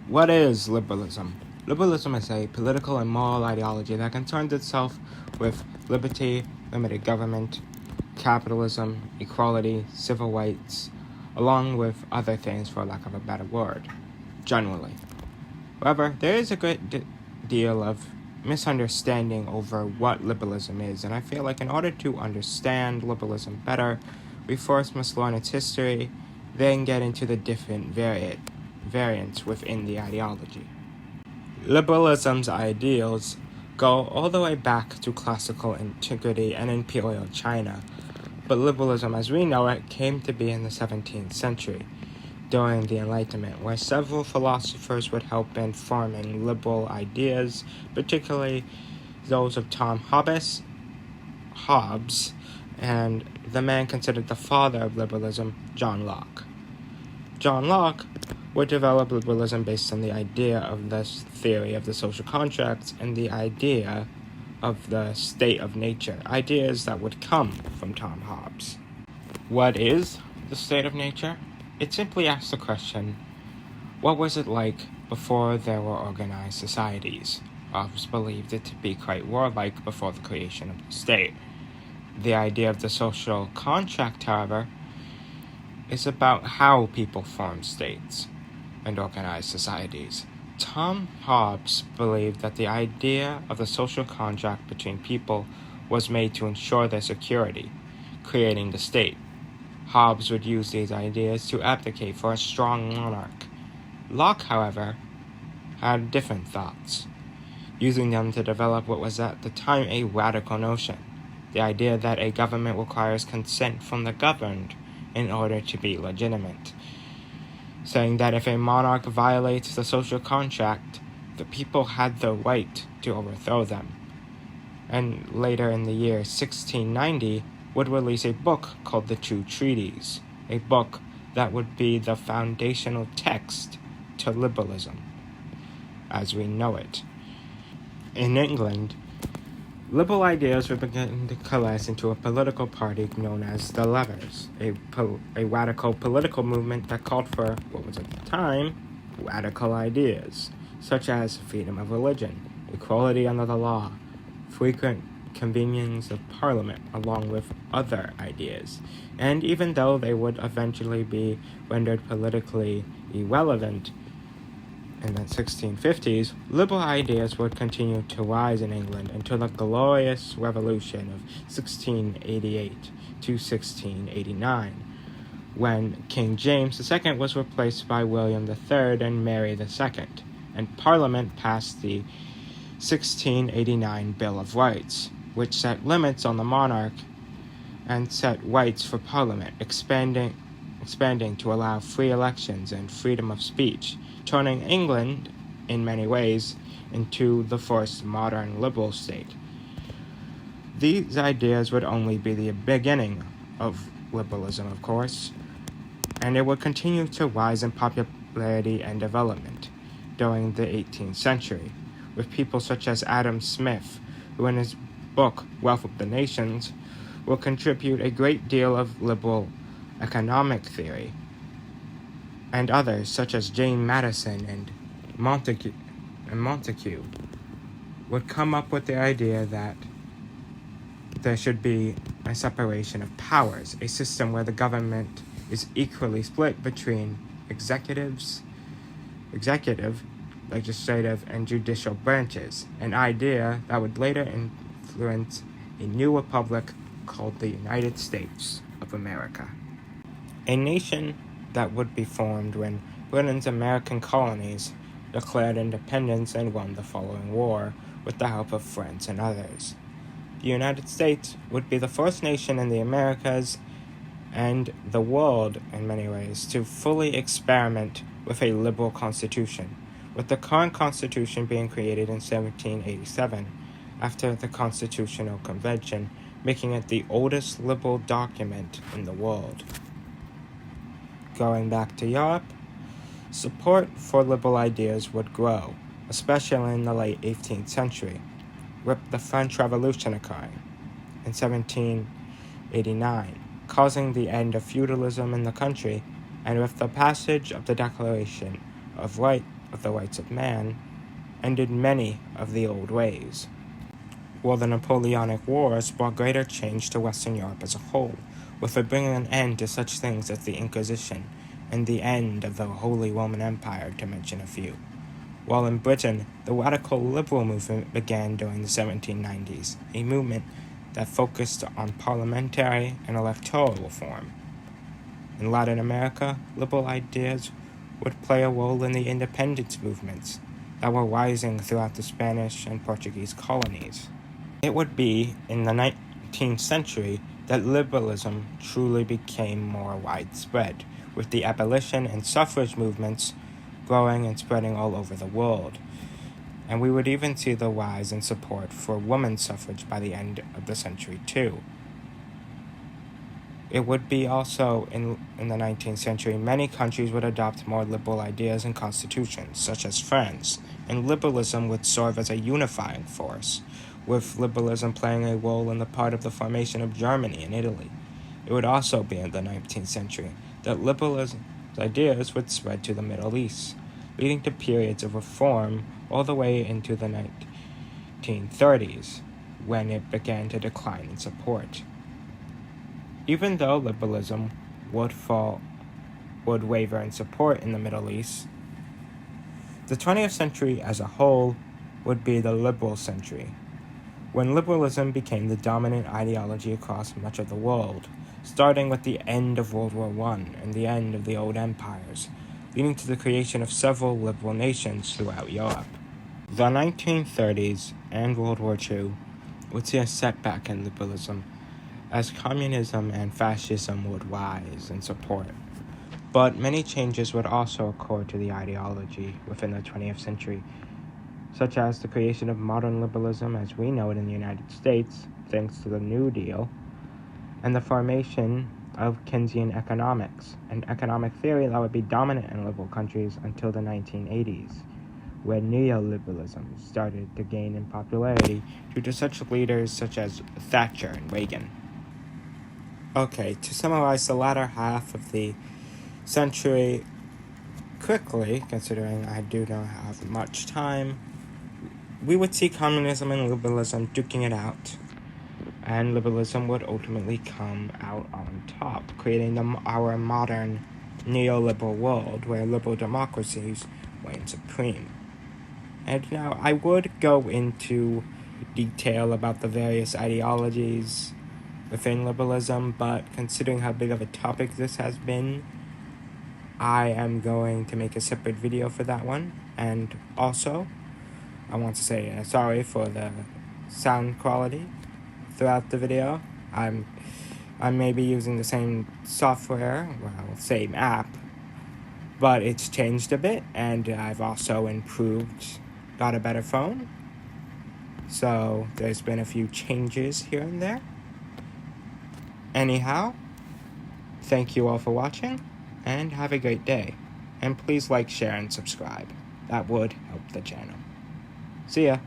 What is liberalism? Liberalism is a political and moral ideology that concerns itself with liberty, limited government, capitalism, equality, civil rights, along with other things, for lack of a better word, generally. However, there is a great deal of misunderstanding over what liberalism is, and I feel like in order to understand liberalism better, we first must learn its history, then get into the different variants within the ideology. Liberalism's ideals go all the way back to classical antiquity and imperial China, but liberalism as we know it came to be in the 17th century, during the Enlightenment, where several philosophers would help in forming liberal ideas, particularly those of Hobbes, and the man considered the father of liberalism, John Locke. John Locke would develop liberalism based on the idea of the theory of the social contract and the idea of the state of nature, ideas that would come from Tom Hobbes. What is the state of nature? It simply asks the question, what was it like before there were organized societies? Hobbes believed it to be quite warlike before the creation of the state. The idea of the social contract, however, is about how people form states and organize societies. Tom Hobbes believed that the idea of the social contract between people was made to ensure their security, creating the state. Hobbes would use these ideas to advocate for a strong monarch. Locke, however, had different thoughts, using them to develop what was at the time a radical notion, the idea that a government requires consent from the governed in order to be legitimate, saying that if a monarch violates the social contract, the people had the right to overthrow them. And later in the year 1690, would release a book called The Two Treaties, a book that would be the foundational text to liberalism as we know it. In England, liberal ideas were beginning to coalesce into a political party known as the Leavers, a radical political movement that called for, what was at the time, radical ideas, such as freedom of religion, equality under the law, frequent convenience of Parliament, along with other ideas. And even though they would eventually be rendered politically irrelevant in the 1650s, liberal ideas would continue to rise in England until the Glorious Revolution of 1688 to 1689, when King James II was replaced by William III and Mary II, and Parliament passed the 1689 Bill of Rights, which set limits on the monarch and set rights for Parliament, expanding to allow free elections and freedom of speech, turning England, in many ways, into the first modern liberal state. These ideas would only be the beginning of liberalism, of course, and it would continue to rise in popularity and development during the 18th century, with people such as Adam Smith, who in his book, Wealth of the Nations, will contribute a great deal of liberal economic theory, and others such as James Madison and Montesquieu would come up with the idea that there should be a separation of powers, a system where the government is equally split between executive, legislative, and judicial branches, an idea that would later influence a new republic called the United States of America. A nation that would be formed when Britain's American colonies declared independence and won the following war with the help of France and others. The United States would be the first nation in the Americas and the world, in many ways, to fully experiment with a liberal constitution, with the current constitution being created in 1787 after the Constitutional Convention, making it the oldest liberal document in the world. Going back to Europe, support for liberal ideas would grow, especially in the late 18th century, with the French Revolution occurring in 1789, causing the end of feudalism in the country, and with the passage of the Declaration of of the rights of man, ended many of the old ways, while the Napoleonic Wars brought greater change to Western Europe as a whole, with it bringing an end to such things as the Inquisition and the end of the Holy Roman Empire, to mention a few. While in Britain, the radical liberal movement began during the 1790s, a movement that focused on parliamentary and electoral reform. In Latin America, liberal ideas would play a role in the independence movements that were rising throughout the Spanish and Portuguese colonies. It would be in the 19th century that liberalism truly became more widespread, with the abolition and suffrage movements growing and spreading all over the world. And we would even see the rise in support for women's suffrage by the end of the century too. It would be also in the 19th century, many countries would adopt more liberal ideas and constitutions, such as France, and liberalism would serve as a unifying force, with liberalism playing a role in the part of the formation of Germany and Italy. It would also be in the 19th century that liberalism's ideas would spread to the Middle East, leading to periods of reform all the way into the 1930s, when it began to decline in support. Even though liberalism would waver in support in the Middle East, the 20th century as a whole would be the liberal century, when liberalism became the dominant ideology across much of the world, starting with the end of World War I and the end of the old empires, leading to the creation of several liberal nations throughout Europe. The 1930s and World War II would see a setback in liberalism, as communism and fascism would rise in support. But many changes would also occur to the ideology within the 20th century, such as the creation of modern liberalism as we know it in the United States, thanks to the New Deal, and the formation of Keynesian economics, an economic theory that would be dominant in liberal countries until the 1980s, where neoliberalism started to gain in popularity due to such leaders such as Thatcher and Reagan. Okay, to summarize the latter half of the century quickly, considering I do not have much time, we would see communism and liberalism duking it out, and liberalism would ultimately come out on top, creating our modern neoliberal world where liberal democracies reign supreme. And now I would go into detail about the various ideologies within liberalism, but considering how big of a topic this has been, I am going to make a separate video for that one. And also, I want to say sorry for the sound quality throughout the video. I may be using the same software, well, same app, but it's changed a bit, and I've also got a better phone. So there's been a few changes here and there. Anyhow, thank you all for watching, and have a great day. And please like, share, and subscribe. That would help the channel. See ya.